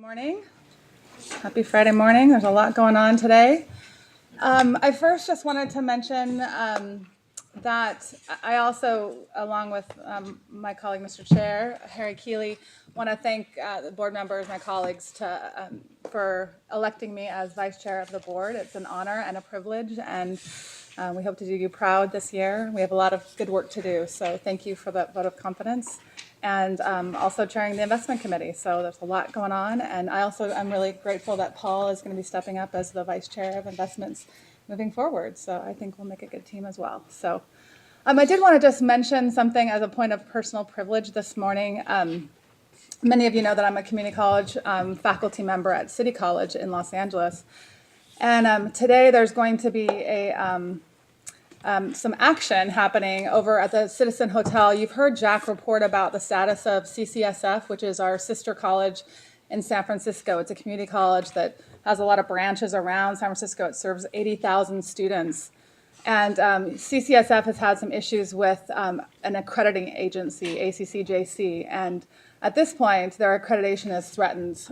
Morning. Happy Friday morning. There's a lot going on today. I first just wanted to mention that I also, along with my colleague, Mr. Chair, Harry Keeley, want to thank the board members, my colleagues, for electing me as vice chair of the board. It's an honor and a privilege, and we hope to do you proud this year. We have a lot of good work to do, so thank you for that vote of confidence. And also chairing the investment committee, so there's a lot going on. And I'm really grateful that Paul is going to be stepping up as the vice chair of investments moving forward. So I think we'll make a good team as well. So I did want to just mention something as a point of personal privilege this morning. Many of you know that I'm a community college faculty member at City College in Los Angeles. And today there's going to be some action happening over at the Citizen Hotel. You've heard Jack report about the status of CCSF, which is our sister college in San Francisco. It's a community college that has a lot of branches around San Francisco. It serves 80,000 students. And CCSF has had some issues with an accrediting agency, ACCJC. And at this point, their accreditation is threatened.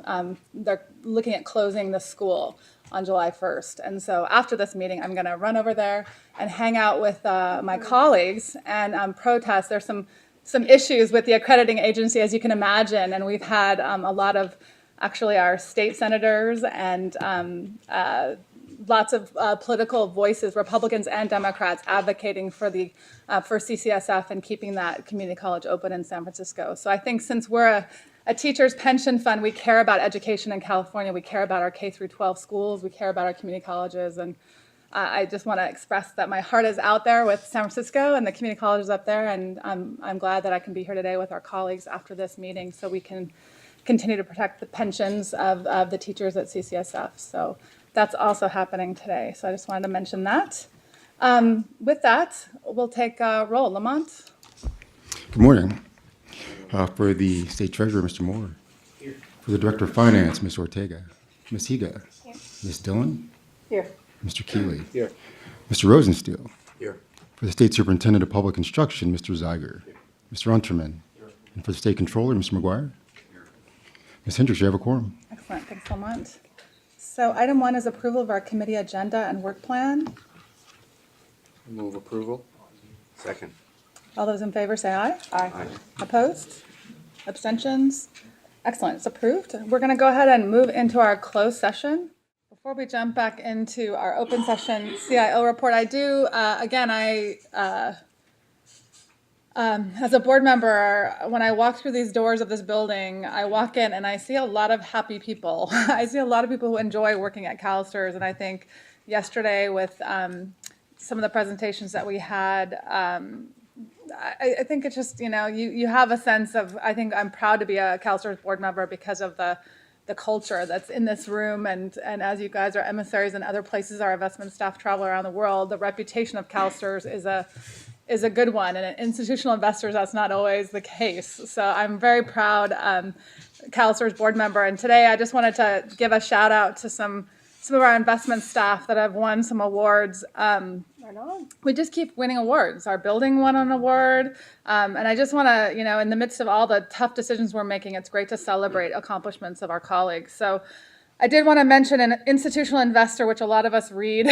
They're looking at closing the school on July 1st. And so after this meeting, I'm going to run over there and hang out with my colleagues and protest. There's some issues with the accrediting agency, as you can imagine, and we've had a lot of, actually, our state senators and lots of political voices, Republicans and Democrats, advocating for CCSF and keeping that community college open in San Francisco. So I think since we're a teacher's pension fund, we care about education in California. We care about our K through 12 schools. We care about our community colleges. And I just want to express that my heart is out there with San Francisco and the community colleges up there. And I'm glad that I can be here today with our colleagues after this meeting so we can continue to protect the pensions of the teachers at CCSF. So that's also happening today. So I just wanted to mention that. With that, we'll take roll. Lamont? Good morning. For the State Treasurer, Mr. Moore. Here. For the Director of Finance, Ms. Ortega. Ms. Higa. Here. Ms. Dillon. Here. Mr. Keeley. Here. Mr. Rosensteel. Here. For the State Superintendent of Public Instruction, Mr. Zeiger. Here. Mr. Unterman. Here. And for the State Controller, Mr. McGuire. Here. Ms. Hendricks, you have a quorum. Excellent. Thanks, Lamont. So item 1 is approval of our committee agenda and work plan. Move approval. Second. All those in favor say aye. Aye. Opposed? Abstentions? Excellent. It's approved. We're going to go ahead and move into our closed session. Before we jump back into our open session CIO report, I do, as a board member, when I walk through these doors of this building, I walk in and I see a lot of happy people. I see a lot of people who enjoy working at CalSTRS, and I think yesterday with some of the presentations that we had, I think it's just, you have a sense of, I think I'm proud to be a CalSTRS board member because of the culture that's in this room. And as you guys are emissaries in other places, our investment staff travel around the world, the reputation of CalSTRS is a good one. And institutional investors, that's not always the case. So I'm very proud CalSTRS board member. And today I just wanted to give a shout out to some of our investment staff that have won some awards. We just keep winning awards. Our building won an award. And I just want to, in the midst of all the tough decisions we're making, it's great to celebrate accomplishments of our colleagues. So I did want to mention an institutional investor, which a lot of us read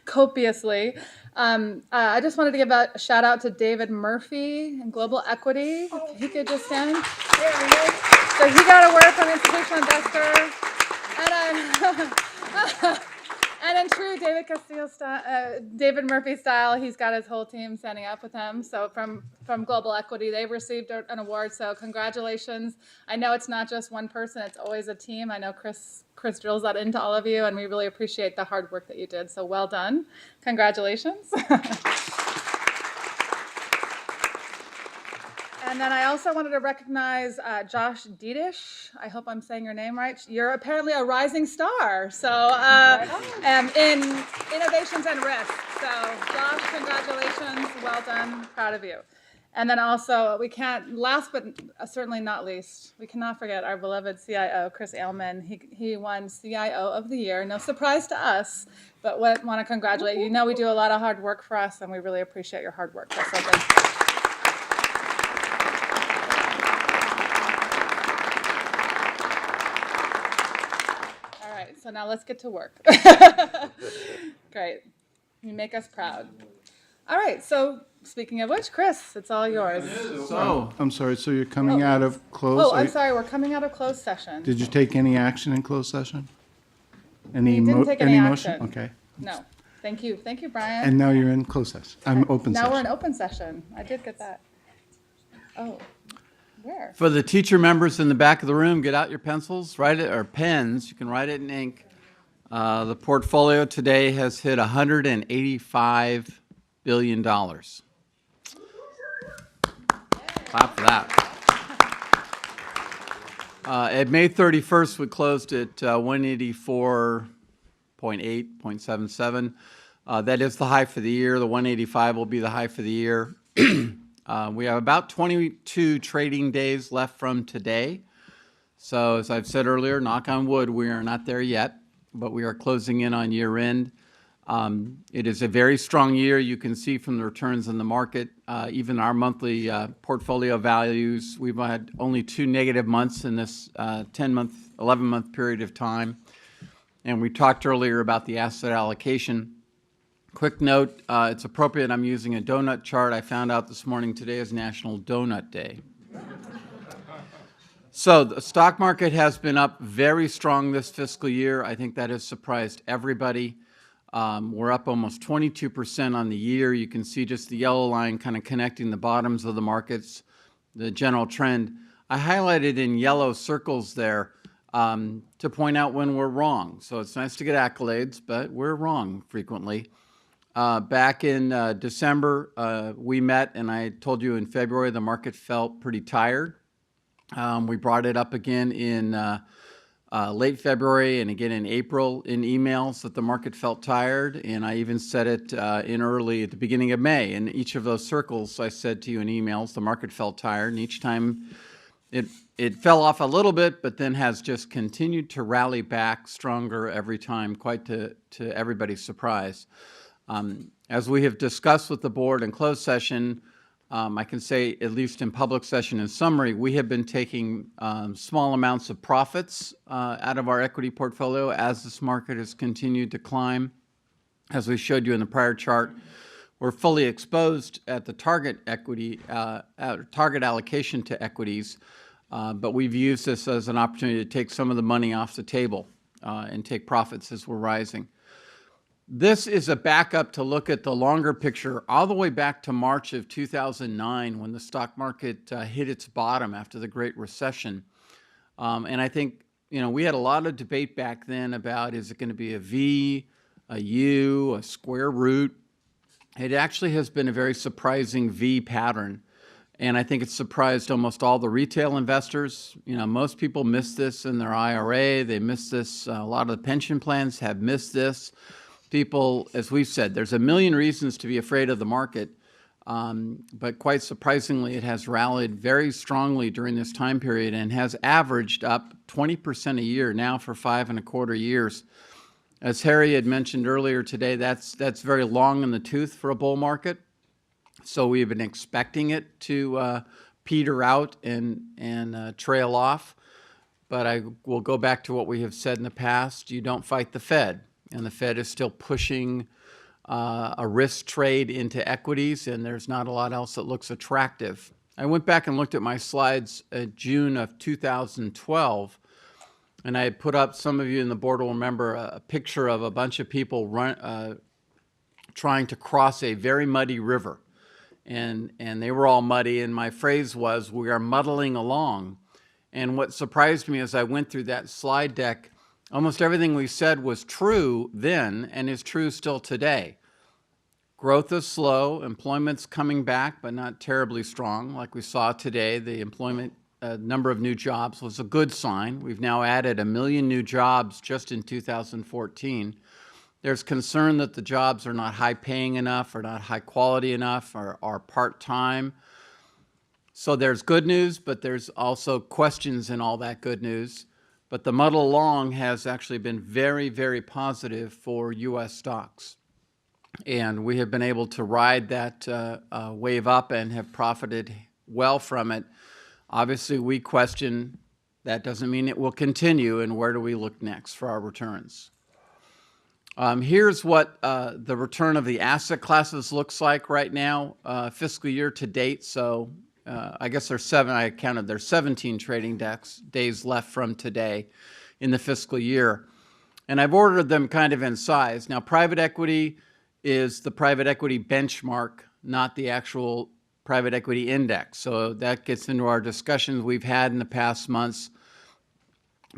copiously. I just wanted to give a shout out to David Murphy in Global Equity. If he could just stand. There he is. So he got an award from institutional investor. And in true David Murphy style, he's got his whole team standing up with him. So from Global Equity, they received an award. So congratulations. I know it's not just one person, it's always a team. I know Chris drills that into all of you, and we really appreciate the hard work that you did. So well done. Congratulations. And then I also wanted to recognize Josh Diedish. I hope I'm saying your name right. You're apparently a rising star. So in innovations and risk. So Josh, congratulations. Well done. Proud of you. And then also last but certainly not least, we cannot forget our beloved CIO, Chris Ailman. He won CIO of the Year. No surprise to us, but want to congratulate you. We do a lot of hard work for us, and we really appreciate your hard work. So thank you. So now let's get to work. Great. You make us proud. All right, so speaking of which, Chris, it's all yours. So, I'm sorry, so you're coming out of closed? Oh, I'm sorry, we're coming out of closed session. Did you take any action in closed session? We didn't take any motion? action. Okay. No. Thank you, Brian. And now you're in closed session, open Now we're in session. open session. I did get that. Oh, where? For the teacher members in the back of the room, get out your pencils, write it, or pens. You can write it in ink. The portfolio today has hit $185 billion. Clap for that. At May 31st, we closed at 184.8, 0.77. That is the high for the year. The 185 will be the high for the year. We have about 22 trading days left from today. So as I've said earlier, knock on wood, we are not there yet, but we are closing in on year end. It is a very strong year. You can see from the returns in the market, even our monthly portfolio values, we've had only 2 negative months in this 10-month, 11-month period of time. And we talked earlier about the asset allocation. Quick note, it's appropriate I'm using a donut chart. I found out this morning today is National Donut Day. So the stock market has been up very strong this fiscal year. I think that has surprised everybody. We're up almost 22% on the year. You can see just the yellow line kind of connecting the bottoms of the markets, the general trend. I highlighted in yellow circles there to point out when we're wrong. So it's nice to get accolades, but we're wrong frequently. Back in December, we met, and I told you in February the market felt pretty tired. We brought it up again in late February and again in April in emails that the market felt tired, and I even said it in early at the beginning of May. In each of those circles, I said to you in emails, the market felt tired, and each time it fell off a little bit, but then has just continued to rally back stronger every time, quite to everybody's surprise. As we have discussed with the board in closed session, I can say, at least in public session in summary, we have been taking small amounts of profits out of our equity portfolio as this market has continued to climb. As we showed you in the prior chart, we're fully exposed at the target equity, target allocation to equities, but we've used this as an opportunity to take some of the money off the table and take profits as we're rising. This is a backup to look at the longer picture all the way back to March of 2009 when the stock market hit its bottom after the Great Recession. And I think, we had a lot of debate back then about, is it going to be a V, a U, a square root? It actually has been a very surprising V pattern. And I think it's surprised almost all the retail investors. Most people miss this in their IRA. They miss this. A lot of the pension plans have missed this. People, as we've said, there's a million reasons to be afraid of the market, but quite surprisingly, it has rallied very strongly during this time period and has averaged up 20% a year now for 5.25 years. As Harry had mentioned earlier today, that's very long in the tooth for a bull market. So we've been expecting it to peter out and trail off. But I will go back to what we have said in the past. You don't fight the Fed. And the Fed is still pushing a risk trade into equities, and there's not a lot else that looks attractive. I went back and looked at my slides at June of 2012, and I had put up, some of you in the board will remember, a picture of a bunch of people trying to cross a very muddy river. And they were all muddy, and my phrase was, we are muddling along. And what surprised me as I went through that slide deck, almost everything we said was true then and is true still today. Growth is slow, employment's coming back, but not terribly strong. Like we saw today, the employment number of new jobs was a good sign. We've now added 1 million new jobs just in 2014. There's concern that the jobs are not high paying enough or not high quality enough or are part-time. So there's good news, but there's also questions in all that good news. But the muddle along has actually been very, very positive for U.S. stocks. And we have been able to ride that wave up and have profited well from it. Obviously, we question That doesn't mean it will continue, and where do we look next for our returns? Here's what the return of the asset classes looks like right now, fiscal year to date. So I guess there's 17 trading days left from today in the fiscal year. And I've ordered them kind of in size. Now, private equity is the private equity benchmark, not the actual private equity index. So that gets into our discussions we've had in the past months.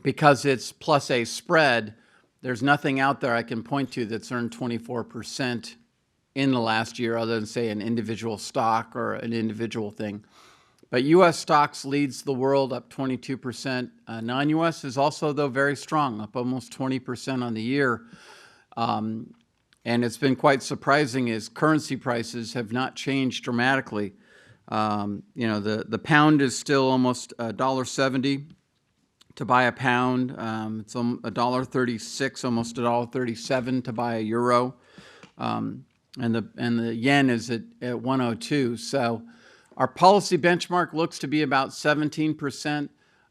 Because it's plus a spread, there's nothing out there I can point to that's earned 24% in the last year other than, say, an individual stock or an individual thing. But U.S. stocks leads the world, up 22%. Non-U.S. is also, though, very strong, up almost 20% on the year. And it's been quite surprising as currency prices have not changed dramatically. The pound is still almost $1.70 to buy a pound. It's $1.36, almost $1.37 to buy a euro. And the yen is at 102. So our policy benchmark looks to be about 17%.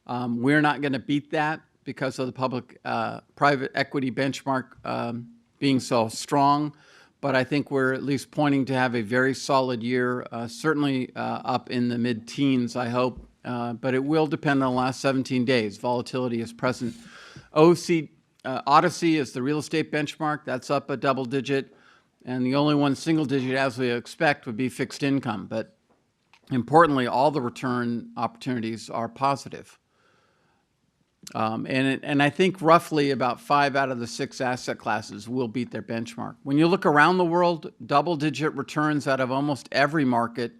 We're not going to beat that because of the private equity benchmark being so strong. But I think we're at least pointing to have a very solid year, certainly up in the mid-teens, I hope. But it will depend on the last 17 days. Volatility is present. Odyssey is the real estate benchmark. That's up a double digit. And the only one single digit, as we expect, would be fixed income. But importantly, all the return opportunities are positive. And I think roughly about 5 out of the 6 asset classes will beat their benchmark. When you look around the world, double-digit returns out of almost every market.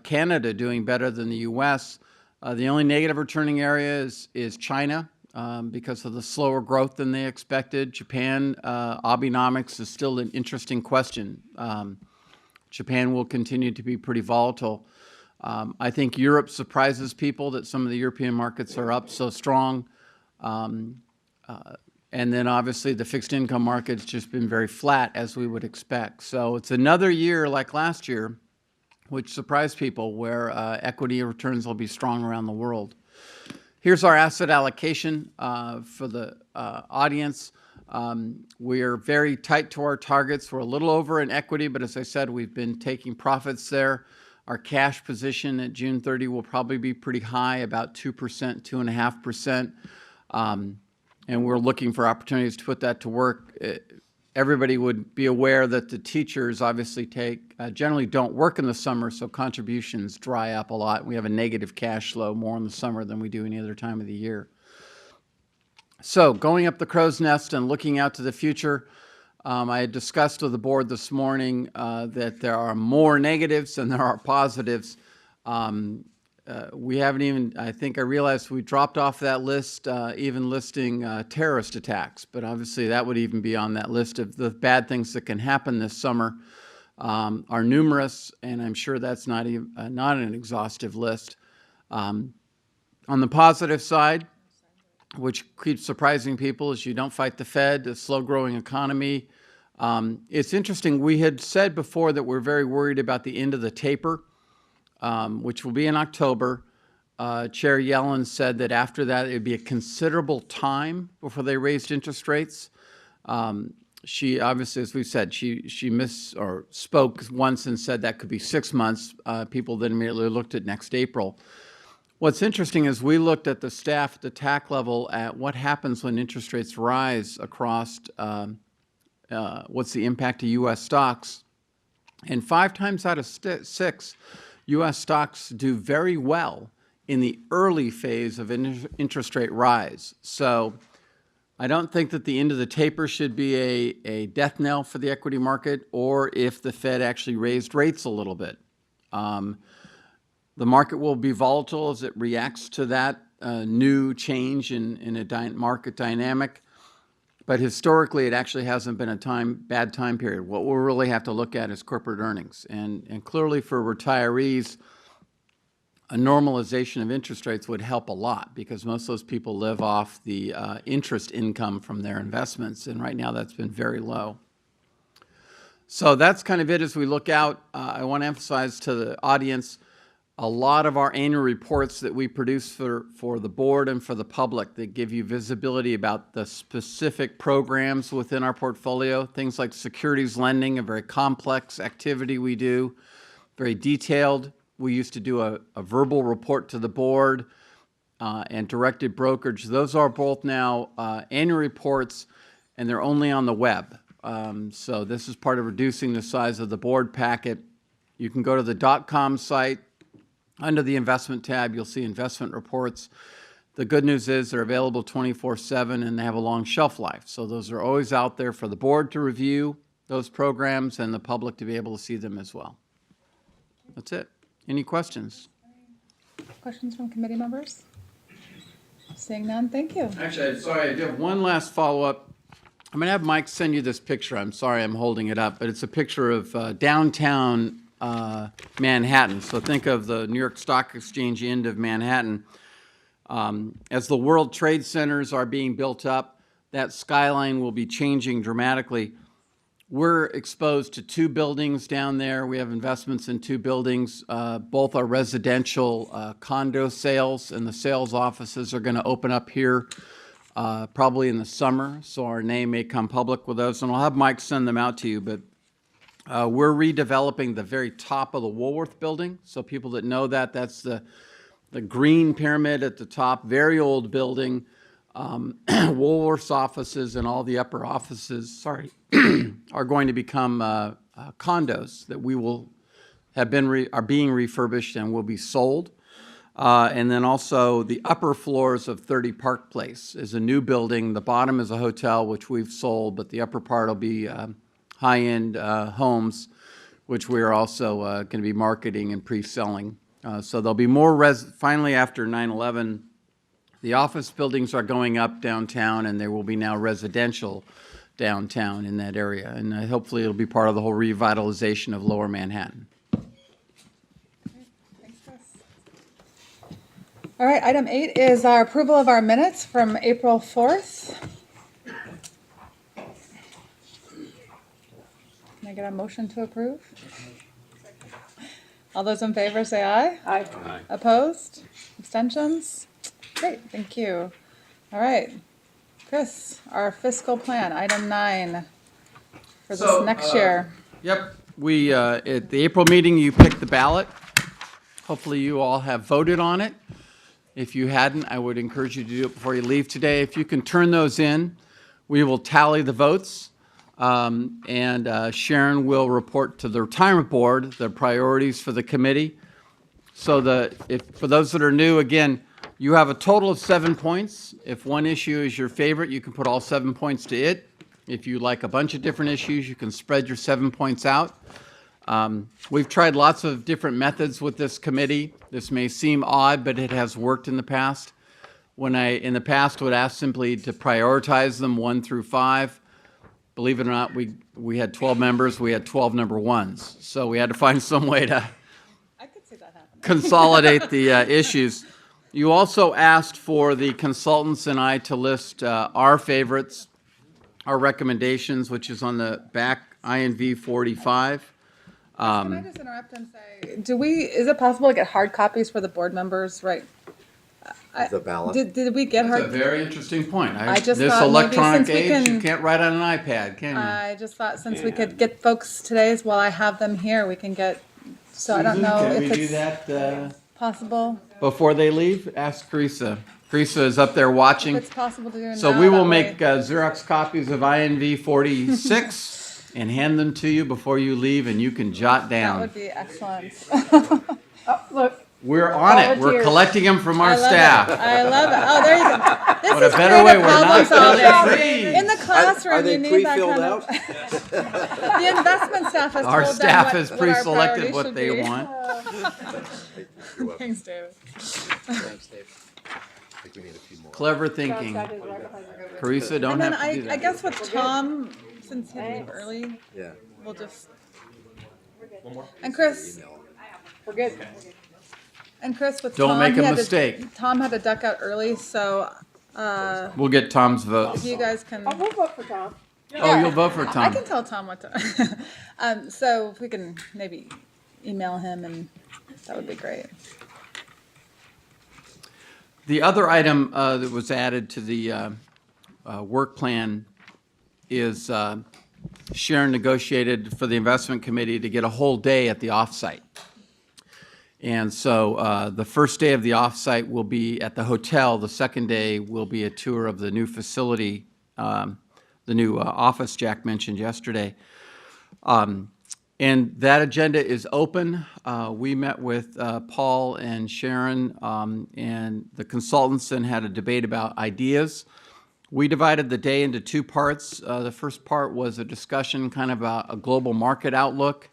Canada doing better than the U.S. The only negative returning area is China because of the slower growth than they expected. Japan, Abenomics is still an interesting question. Japan will continue to be pretty volatile. I think Europe surprises people that some of the European markets are up so strong. And then obviously the fixed income market's just been very flat as we would expect. So it's another year like last year, which surprised people, where equity returns will be strong around the world. Here's our asset allocation for the audience. We're very tight to our targets. We're a little over in equity, but as I said, we've been taking profits there. Our cash position at June 30 will probably be pretty high, about 2%, 2.5%. And we're looking for opportunities to put that to work. Everybody would be aware that the teachers obviously generally don't work in the summer, so contributions dry up a lot. We have a negative cash flow more in the summer than we do any other time of the year. So going up the crow's nest and looking out to the future, I had discussed with the board this morning that there are more negatives than there are positives. We haven't even, I think I realized we dropped off that list, even listing terrorist attacks. But obviously that would even be on that list of the bad things that can happen this summer are numerous, and I'm sure that's not an exhaustive list. On the positive side, which keeps surprising people, is you don't fight the Fed, a slow-growing economy. It's interesting. We had said before that we're very worried about the end of the taper, which will be in October. Chair Yellen said that after that, it would be a considerable time before they raised interest rates. She obviously, as we said, she spoke once and said that could be 6 months. People then immediately looked at next April. What's interesting is we looked at the staff at the TAC level at what happens when interest rates rise across what's the impact to U.S. stocks. And 5 times out of 6, U.S. stocks do very well in the early phase of interest rate rise. So I don't think that the end of the taper should be a death knell for the equity market, or if the Fed actually raised rates a little bit. The market will be volatile as it reacts to that new change in a market dynamic. But historically, it actually hasn't been a bad time period. What we'll really have to look at is corporate earnings. And clearly for retirees, a normalization of interest rates would help a lot because most of those people live off the interest income from their investments. And right now, that's been very low. So that's kind of it as we look out. I want to emphasize to the audience, a lot of our annual reports that we produce for the board and for the public that give you visibility about the specific programs within our portfolio, things like securities lending, a very complex activity we do, very detailed. We used to do a verbal report to the board and directed brokerage. Those are both now annual reports, and they're only on the web. So this is part of reducing the size of the board packet. You can go to the .com site. Under the investment tab, you'll see investment reports. The good news is they're available 24/7 and they have a long shelf life. So those are always out there for the board to review those programs and the public to be able to see them as well. That's it. Any questions? Questions from committee members? Seeing none, thank you. Actually, I'm sorry, I do have one last follow-up. I'm going to have Mike send you this picture. I'm sorry I'm holding it up, but it's a picture of downtown Manhattan. So think of the New York Stock Exchange end of Manhattan. As the World Trade Centers are being built up, that skyline will be changing dramatically. We're exposed to 2 buildings down there. We have investments in 2 buildings. Both are residential condo sales, and the sales offices are going to open up here probably in the summer, so our name may come public with those, and I'll have Mike send them out to you. But we're redeveloping the very top of the Woolworth building, so people that know that, that's the green pyramid at the top, very old building. Woolworth's offices and all the upper offices, are going to become condos that we will have been are being refurbished and will be sold. And then also the upper floors of 30 Park Place is a new building. The bottom is a hotel, which we've sold, but the upper part will be high-end homes, which we are also going to be marketing and pre-selling. So there'll be more finally after 9/11. The office buildings are going up downtown, and there will be now residential downtown in that area. And hopefully it'll be part of the whole revitalization of Lower Manhattan. Thanks, Chris. All right, item 8 is our approval of our minutes from April 4th. Can I get a motion to approve? All those in favor say aye. Aye. Aye. Opposed? Abstentions? Great, thank you. All right, Chris, our fiscal plan, item 9 for this next year. Yep. We, at the April meeting, you picked the ballot. Hopefully you all have voted on it. If you hadn't, I would encourage you to do it before you leave today. If you can turn those in, we will tally the votes. And Sharon will report to the retirement board the priorities for the committee. So for those that are new, again, you have a total of 7 points. If one issue is your favorite, you can put all 7 points to it. If you like a bunch of different issues, you can spread your 7 points out. We've tried lots of different methods with this committee. This may seem odd, but it has worked in the past. When I, in the past, would ask simply to prioritize them 1 through 5, believe it or not, we had 12 members, we had 12 number 1s. So we had to find some way to I could see that happening. consolidate the issues. You also asked for the consultants and I to list our favorites, our recommendations, which is on the back INV 45. Can I just interrupt and say, is it possible to get hard copies for the board members, right? The ballot. Did we get That's a hard? very interesting point. I just This thought maybe electronic since we age, can- you can't write on an iPad, can you? I just thought since we could get folks today's while I have them here, we can get, so I don't know Can we if do it's that possible. before they leave? Ask Teresa. Teresa is up there watching. If it's possible to do now. So we will that make way. Xerox copies of INV 46 and hand them to you before you leave, and you can jot That down. would be excellent. Oh, look, We're on it. We're Volunteers. collecting them from I our love staff. it. I love it. Oh, there you go. This What a is better way. creative We're problem not solving. free. In the classroom, Are they you need that pre-filled kind out? of. The investment staff has Our told staff them has what our pre-selected priorities what should they be. want. You're welcome. Thanks, David. Thanks, Dave. I think we need a few more. Clever John's thinking. got his right behind you. Teresa, don't And then have to do that. I guess with Tom, since he'd leave Thanks. early, Yeah. we'll just. And Chris, Email. We're good. with Don't Tom, make a he had to- mistake. Tom had to duck out early, so We'll get Tom's votes. you guys can. Oh, we'll vote for Tom. Oh, you'll vote for I Tom. can tell Tom what to. So if we can maybe email him and That would be great. The other item that was added to the work plan is Sharon negotiated for the investment committee to get a whole day at the offsite. And so the first day of the offsite will be at the hotel. The second day will be a tour of the new facility, the new office Jack mentioned yesterday. And that agenda is open. We met with Paul and Sharon and the consultants and had a debate about ideas. We divided the day into two parts. The first part was a discussion kind of about a global market outlook.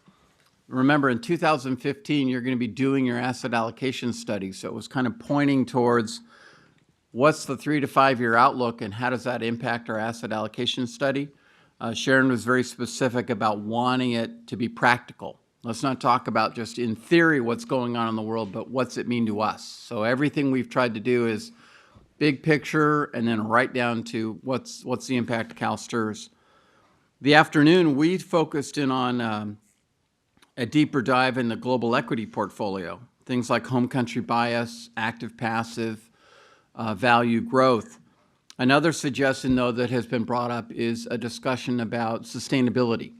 Remember, in 2015, you're going to be doing your asset allocation study. So it was kind of pointing towards what's the 3 to 5 year outlook and how does that impact our asset allocation study. Sharon was very specific about wanting it to be practical. Let's not talk about just in theory what's going on in the world, but what's it mean to us. So everything we've tried to do is big picture and then right down to what's the impact of CalSTRS. The afternoon, we focused in on a deeper dive in the global equity portfolio, things like home country bias, active passive, value growth. Another suggestion, though, that has been brought up is a discussion about sustainability.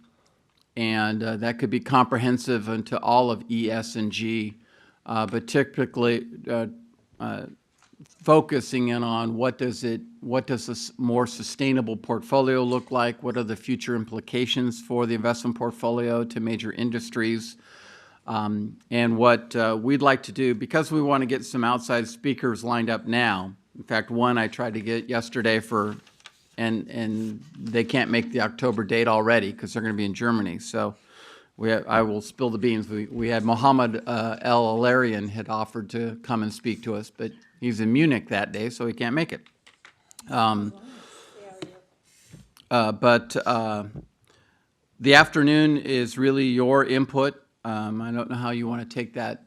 And that could be comprehensive into all of E, S, and G, but typically focusing in on what does a more sustainable portfolio look like? What are the future implications for the investment portfolio to major industries? And what we'd like to do, because we want to get some outside speakers lined up now. In fact, one I tried to get yesterday and they can't make the October date already because they're going to be in Germany. So I will spill the beans. We had Mohammed El Alarian had offered to come and speak to us, but he's in Munich that day, so he can't make it. But the afternoon is really your input. I don't know how you want to take that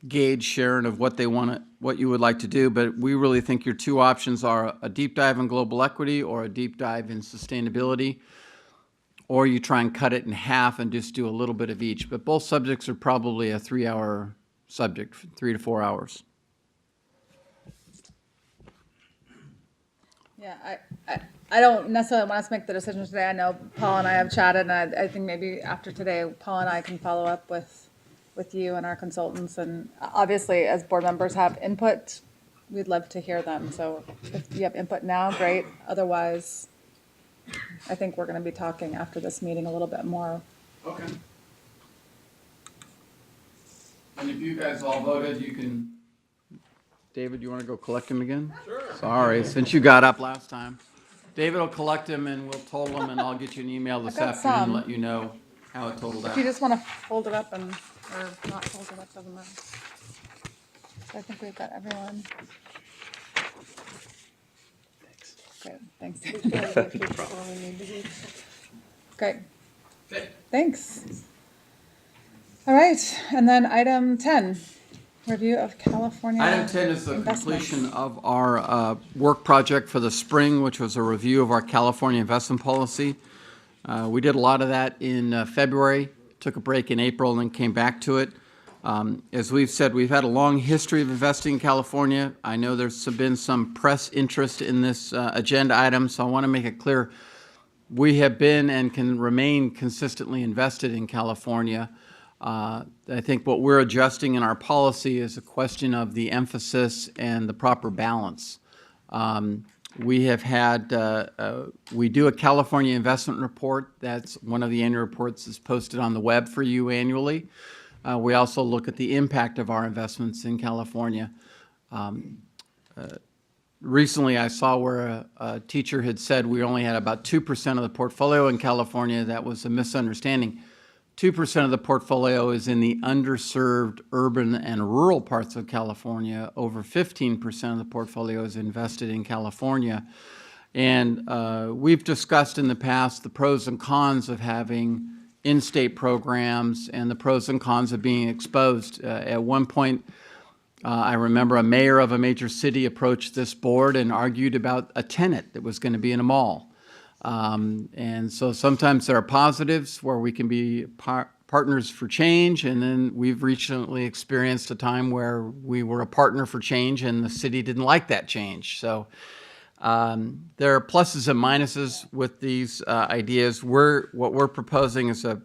gauge, Sharon, of what you would like to do, but we really think your two options are a deep dive in global equity or a deep dive in sustainability, or you try and cut it in half and just do a little bit of each. But both subjects are probably a 3-hour subject, 3 to 4 hours. Yeah, I don't necessarily want us to make the decision today. I know Paul and I have chatted, and I think maybe after today, Paul and I can follow up with you and our consultants. And obviously, as board members have input, we'd love to hear them. So if you have input now, great. Otherwise, I think we're going to be talking after this meeting a little bit more. Okay. And if you guys all voted, you can. David, you want to go collect him again? Sure. Sorry, since you got up last time. David will collect him and we'll total him, and I'll get you an email this got afternoon some. to let you know how it totaled out. If you just want to fold it up or not fold it up, doesn't matter. So I think we've got everyone. Great, thanks. Great. Thanks. All right, and then item 10, review of California. Item 10 is the investments. completion of our work project for the spring, which was a review of our California investment policy. We did a lot of that in February, took a break in April, and then came back to it. As we've said, we've had a long history of investing in California. I know there's been some press interest in this agenda item, so I want to make it clear we have been and can remain consistently invested in California. I think what we're adjusting in our policy is a question of the emphasis and the proper balance. We have had, we do a California investment report. That's one of the annual reports that's posted on the web for you annually. We also look at the impact of our investments in California. Recently, I saw where a teacher had said we only had about 2% of the portfolio in California. That was a misunderstanding. 2% of the portfolio is in the underserved urban and rural parts of California. Over 15% of the portfolio is invested in California. And we've discussed in the past the pros and cons of having in-state programs and the pros and cons of being exposed. At one point, I remember a mayor of a major city approached this board and argued about a tenant that was going to be in a mall. And so sometimes there are positives where we can be part partners for change, and then we've recently experienced a time where we were a partner for change and the city didn't like that change. So there are pluses and minuses with these ideas. What we're proposing is a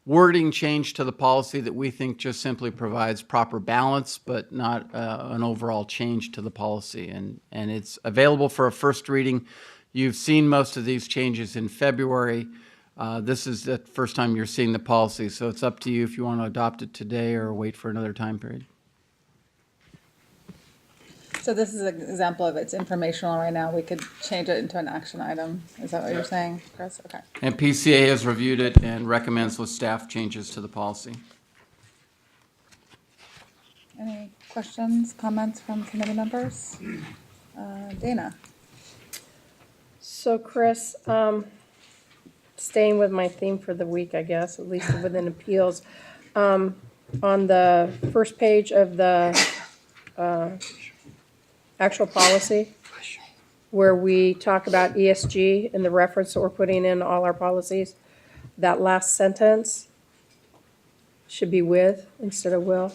wording change to the policy that we think just simply provides proper balance, but not an overall change to the policy. And it's available for a first reading. You've seen most of these changes in February. This is the first time you're seeing the policy, so it's up to you if you want to adopt it today or wait for another time period. So this is an example of it's informational right now. We could change it into an action item. Is that what you're saying, Chris? Okay. And PCA has reviewed it and recommends with staff changes to the policy. Any questions, comments from committee members? Dana? So Chris, staying with my theme for the week, I guess, at least within appeals, on the first page of the actual policy, where we talk about ESG and the reference that we're putting in all our policies, that last sentence should be with instead of will.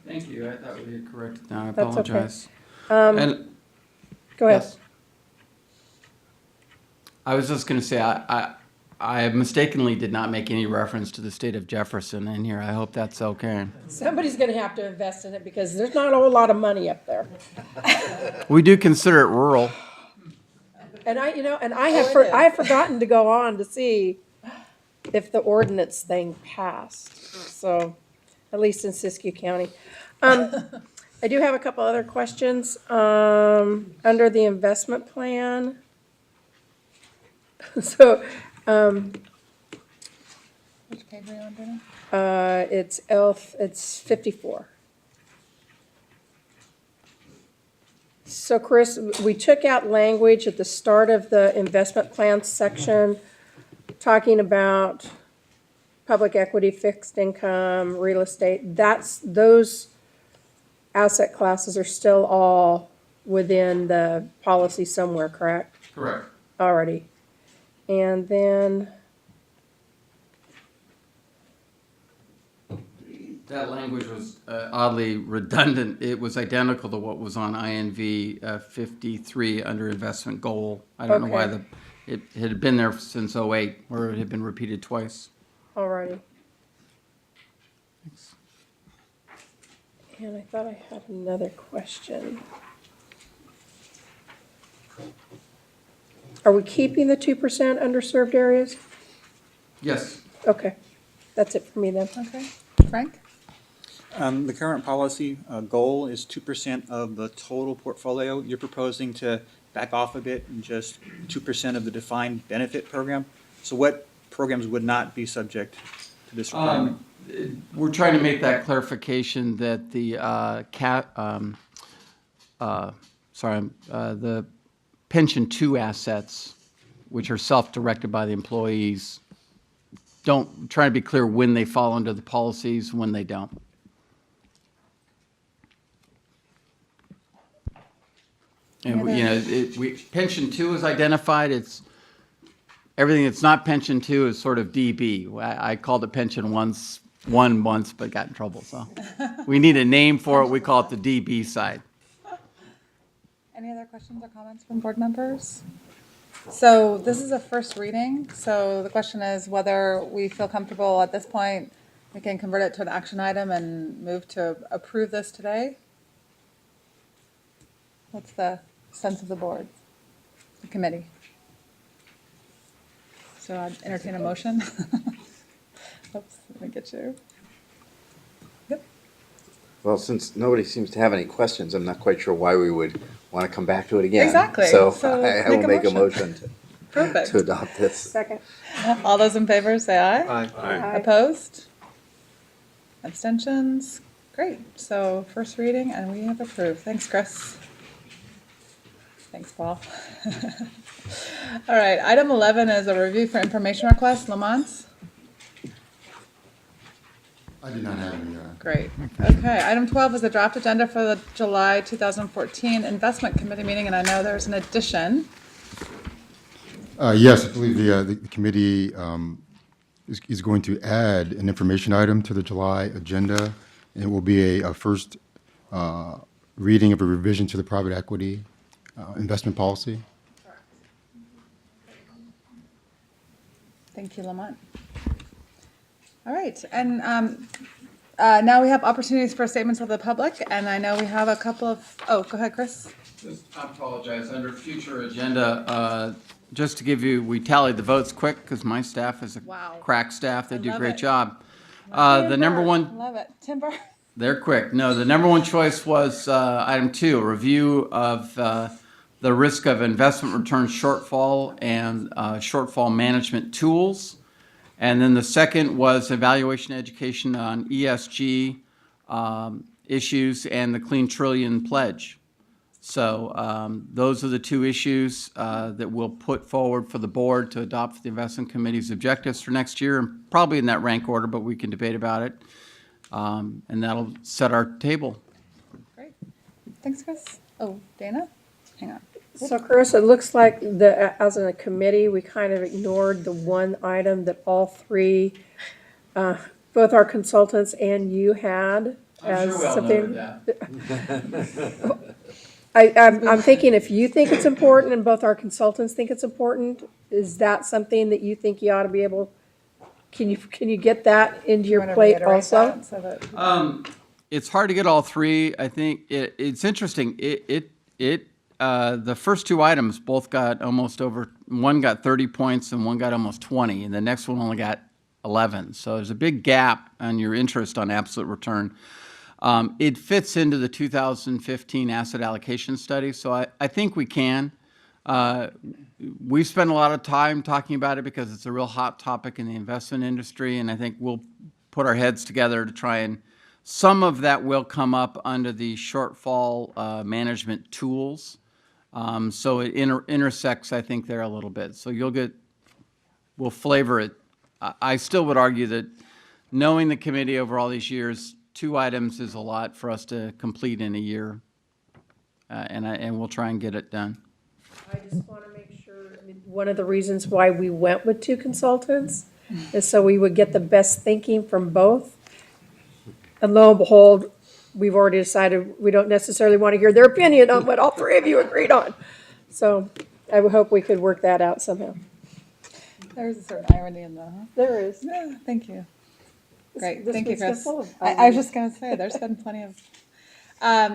Thank you. I thought we had corrected that. I That's okay. apologize. And Go ahead. yes. I was just going to say, I mistakenly did not make any reference to the state of Jefferson in here. I hope that's okay. Somebody's gonna have to invest in it because there's not a whole lot of money up there. We do consider it rural. And I have forgotten to go on to see if the ordinance thing passed. So, at least in Siskiyou County. I do have a couple other questions. Under the investment plan. So, Which page are you on, Dana? it's 54. So Chris, we took out language at the start of the investment plan section, talking about public equity, fixed income, real estate. Those asset classes are still all within the policy somewhere, correct? Correct. Already. And then, That language was oddly redundant. It was identical to what was on INV 53 under investment goal. I don't know why Okay. it had been there since '08, where it had been repeated twice. alrighty. And I thought I had another question. Are we keeping the 2% underserved areas? Yes. Okay, that's it for me then. Okay. Frank? The current policy goal is 2% of the total portfolio. You're proposing to back off a bit and just 2% of the defined benefit program. So what programs would not be subject to this requirement? We're trying to make that clarification that the the pension 2 assets, which are self-directed by the employees, try to be clear when they fall under the policies, when they don't. And, pension 2 is identified. It's everything that's not pension 2 is sort of DB. I called it pension 1 once, but got in trouble. So we need a name for it. We call it the DB side. Any other questions or comments from board members? So this is a first reading, so the question is whether we feel comfortable at this point, we can convert it to an action item and move to approve this today? What's the sense of the board, the committee? So I'd entertain a motion. Oops, let me get you. Yep. Well, since nobody seems to have any questions, I'm not quite sure why we would want to come back to it again. Exactly. So So I will make a motion. motion Perfect. to adopt this. Second. All those in favor say aye. Aye. Opposed? Abstentions? Great. So first reading and we have approved. Thanks, Chris. Thanks, Paul. All right, item 11 is a review for information request. Lamont? I did not have any. Great. Okay, item 12 is a draft agenda for the July 2014 Investment Committee meeting, and I know there's an addition. Yes, I believe the committee is going to add an information item to the July agenda. And it will be a first reading of a revision to the private equity investment policy. Thank you, Lamont. All right, and now we have opportunities for statements of the public, and I know we have a couple of, oh, go ahead, Chris. I apologize. Under future agenda, just to give you, we tallied the votes quick because my staff is a Wow. crack staff. They do a love great it. job. The number one, Love it. Timber. they're quick. No, the number one choice was item 2, a review of the risk of investment return shortfall and shortfall management tools. And then the second was evaluation education on ESG issues and the Clean Trillion Pledge. So those are the 2 issues that we'll put forward for the board to adopt for the investment committee's objectives for next year, and probably in that rank order, but we can debate about it. And that'll set our table. Great. Thanks, Chris. Oh, Dana? Hang on. So Chris, it looks like as a committee, we kind of ignored the one item that all 3, both our consultants and you had as something. I'm thinking if you think it's important and both our consultants think it's important, is that something that you think you ought to be able, can you get that into your Wanna plate reiterate also? that so that- It's hard to get all 3. I think it's interesting. The first 2 items both got almost over, one got 30 points and one got almost 20, and the next one only got 11. So there's a big gap on your interest on absolute return. It fits into the 2015 asset allocation study, so I think we can. We spend a lot of time talking about it because it's a real hot topic in the investment industry, and I think we'll put our heads together to try and, some of that will come up under the shortfall management tools. So it intersects, I think, there a little bit. So we'll flavor it. I still would argue that knowing the committee over all these years, 2 items is a lot for us to complete in a year. And we'll try and get it done. I just want to make sure, I mean, one of the reasons why we went with 2 consultants is so we would get the best thinking from both. And lo and behold, we've already decided we don't necessarily want to hear their opinion on what all 3 of you agreed on. So I would hope we could work that out somehow. There's a certain irony in that, huh? There is. Yeah, thank you. Great, This thank you, one's been Chris. full of I was just going to say, there's been plenty of.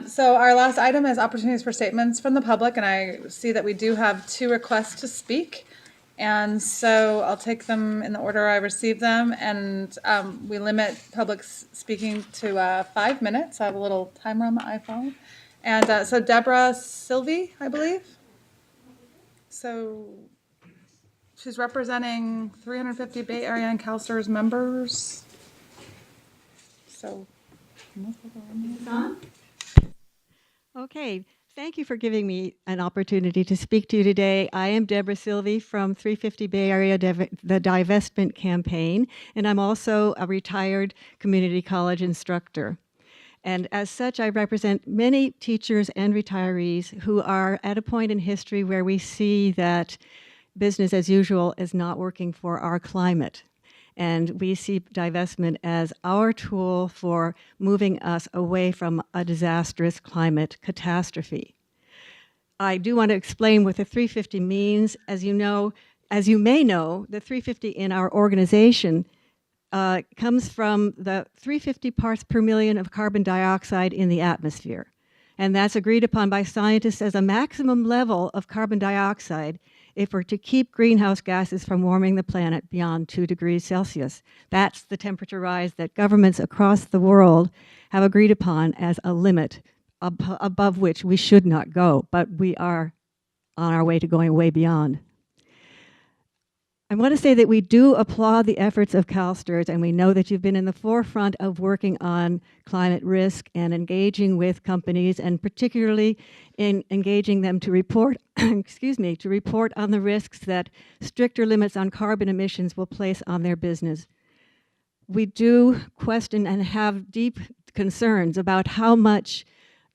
So our last item is opportunities for statements from the public, and I see that we do have 2 requests to speak. And so I'll take them in the order I received them, and we limit public speaking to 5 minutes. I have a little timer on my iPhone. And so Deborah Sylvie, I believe. So she's representing 350 Bay Area and CalSTRS members. So. Okay, thank you for giving me an opportunity to speak to you today. I am Deborah Sylvie from 350 Bay Area, the Divestment Campaign, and I'm also a retired community college instructor. And as such, I represent many teachers and retirees who are at a point in history where we see that business as usual is not working for our climate. And we see divestment as our tool for moving us away from a disastrous climate catastrophe. I do want to explain what the 350 means. As you may know, the 350 in our organization comes from the 350 parts per million of carbon dioxide in the atmosphere. And that's agreed upon by scientists as a maximum level of carbon dioxide if we're to keep greenhouse gases from warming the planet beyond 2 degrees Celsius. That's the temperature rise that governments across the world have agreed upon as a limit above which we should not go, but we are on our way to going way beyond. I want to say that we do applaud the efforts of CalSTRS, and we know that you've been in the forefront of working on climate risk and engaging with companies, and particularly in engaging them to report, to report on the risks that stricter limits on carbon emissions will place on their business. We do question and have deep concerns about how much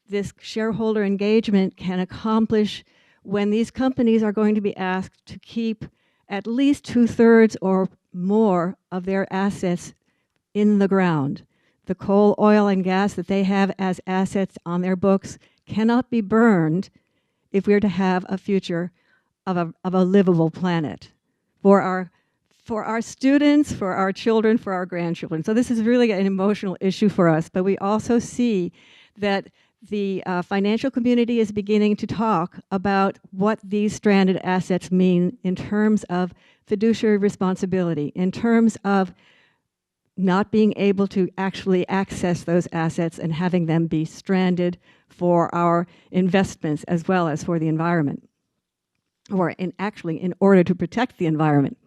this shareholder engagement can accomplish when these companies are going to be asked to keep at least 2/3 or more of their assets in the ground. The coal, oil, and gas that they have as assets on their books cannot be burned if we're to have a future of a livable planet for our students, for our children, for our grandchildren. So this is really an emotional issue for us, but we also see that the financial community is beginning to talk about what these stranded assets mean in terms of fiduciary responsibility, in terms of not being able to actually access those assets and having them be stranded for our investments as well as for the environment, or in order to protect the environment.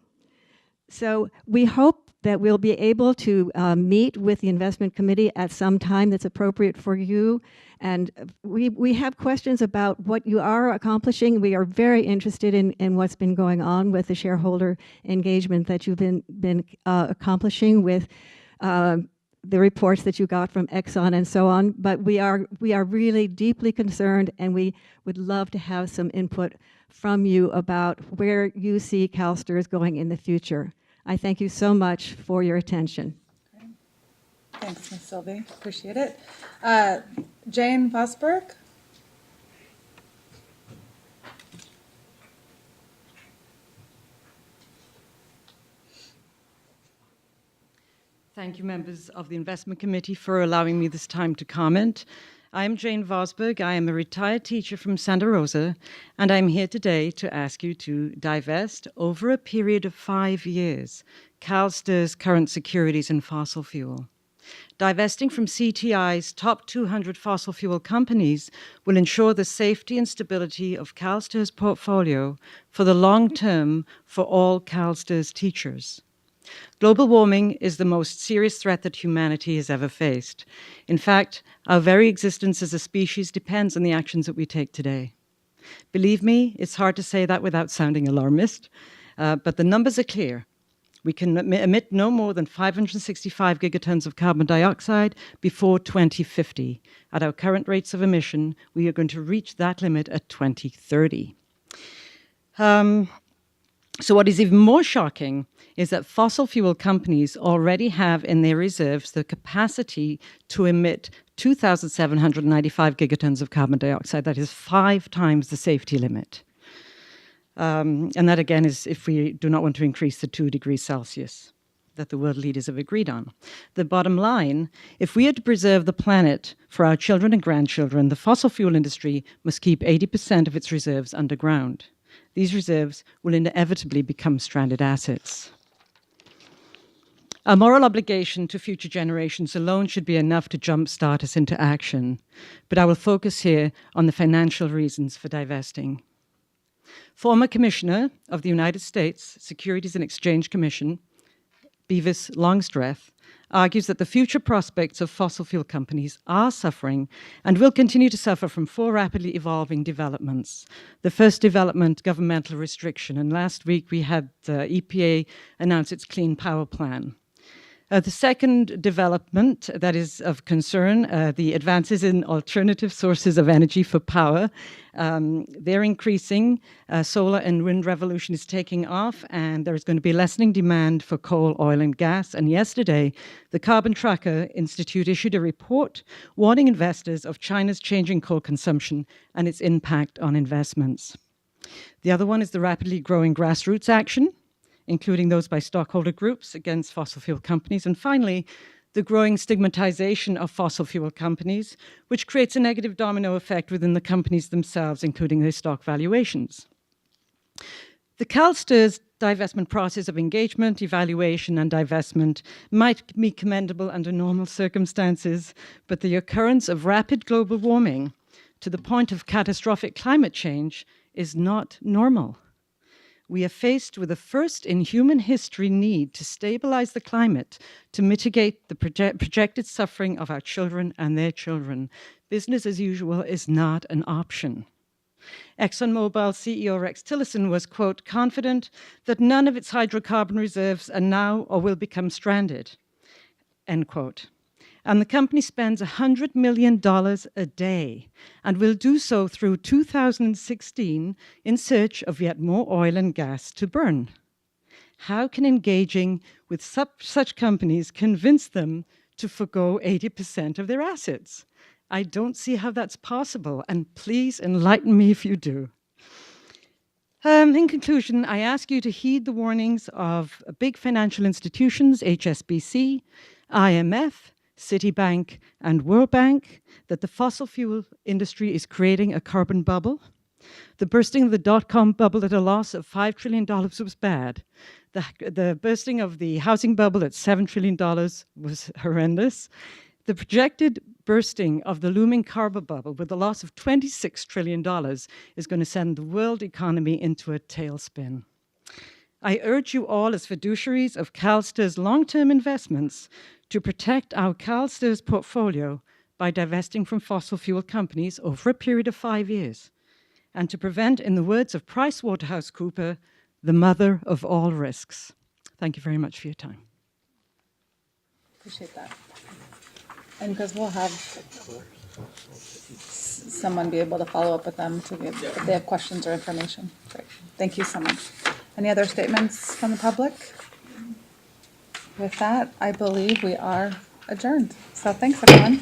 So we hope that we'll be able to meet with the investment committee at some time that's appropriate for you. And we have questions about what you are accomplishing. We are very interested in what's been going on with the shareholder engagement that you've been accomplishing with the reports that you got from Exxon and so on. But we are really deeply concerned, and we would love to have some input from you about where you see CalSTRS going in the future. I thank you so much for your attention. Thanks, Ms. Sylvie. Appreciate it. Jane Vosberg? Thank you, members of the Investment Committee, for allowing me this time to comment. I am Jane Vosberg. I am a retired teacher from Santa Rosa, and I'm here today to ask you to divest, over a period of 5 years, CalSTRS current securities in fossil fuel. Divesting from CTI's top 200 fossil fuel companies will ensure the safety and stability of CalSTRS portfolio for the long term for all CalSTRS teachers. Global warming is the most serious threat that humanity has ever faced. In fact, our very existence as a species depends on the actions that we take today. Believe me, it's hard to say that without sounding alarmist, but the numbers are clear. We can emit no more than 565 gigatons of carbon dioxide before 2050. At our current rates of emission, we are going to reach that limit at 2030. So what is even more shocking is that fossil fuel companies already have in their reserves the capacity to emit 2,795 gigatons of carbon dioxide. That is 5 times the safety limit. And that, again, is if we do not want to increase the 2 degrees Celsius that the world leaders have agreed on. The bottom line, if we are to preserve the planet for our children and grandchildren, the fossil fuel industry must keep 80% of its reserves underground. These reserves will inevitably become stranded assets. Our moral obligation to future generations alone should be enough to jumpstart us into action, but I will focus here on the financial reasons for divesting. Former Commissioner of the United States Securities and Exchange Commission, Beavis Longstreth, argues that the future prospects of fossil fuel companies are suffering and will continue to suffer from 4 rapidly evolving developments. The first development, governmental restriction, and last week we had the EPA announce its Clean Power Plan. The second development that is of concern, the advances in alternative sources of energy for power. They're increasing. Solar and wind revolution is taking off, and there is going to be lessening demand for coal, oil, and gas. And yesterday, the Carbon Tracker Institute issued a report warning investors of China's changing coal consumption and its impact on investments. The other one is the rapidly growing grassroots action, including those by stockholder groups against fossil fuel companies. And finally, the growing stigmatization of fossil fuel companies, which creates a negative domino effect within the companies themselves, including their stock valuations. The CalSTRS divestment process of engagement, evaluation, and divestment might be commendable under normal circumstances, but the occurrence of rapid global warming to the point of catastrophic climate change is not normal. We are faced with the first in human history need to stabilize the climate to mitigate the projected suffering of our children and their children. Business as usual is not an option. ExxonMobil CEO Rex Tillerson was, quote, confident that none of its hydrocarbon reserves are now or will become stranded, end quote. And the company spends $100 million a day and will do so through 2016 in search of yet more oil and gas to burn. how can engaging with such companies convince them to forgo 80% of their assets? I don't see how that's possible, and please enlighten me if you do. In conclusion, I ask you to heed the warnings of big financial institutions, HSBC, IMF, Citibank, and World Bank, that the fossil fuel industry is creating a carbon bubble. The bursting of the dot-com bubble at a loss of $5 trillion was bad. The bursting of the housing bubble at $7 trillion was horrendous. The projected bursting of the looming carbon bubble with a loss of $26 trillion is going to send the world economy into a tailspin. I urge you all as fiduciaries of CalSTRS long-term investments to protect our CalSTRS portfolio by divesting from fossil fuel companies over a period of 5 years, and to prevent, in the words of PricewaterhouseCoopers, the mother of all risks. Thank you very much for your time. Appreciate that. And because we'll have someone be able to follow up with them to give, if they have questions or information. Great. Thank you so much. Any other statements from the public? With that, I believe we are adjourned. So thanks, everyone.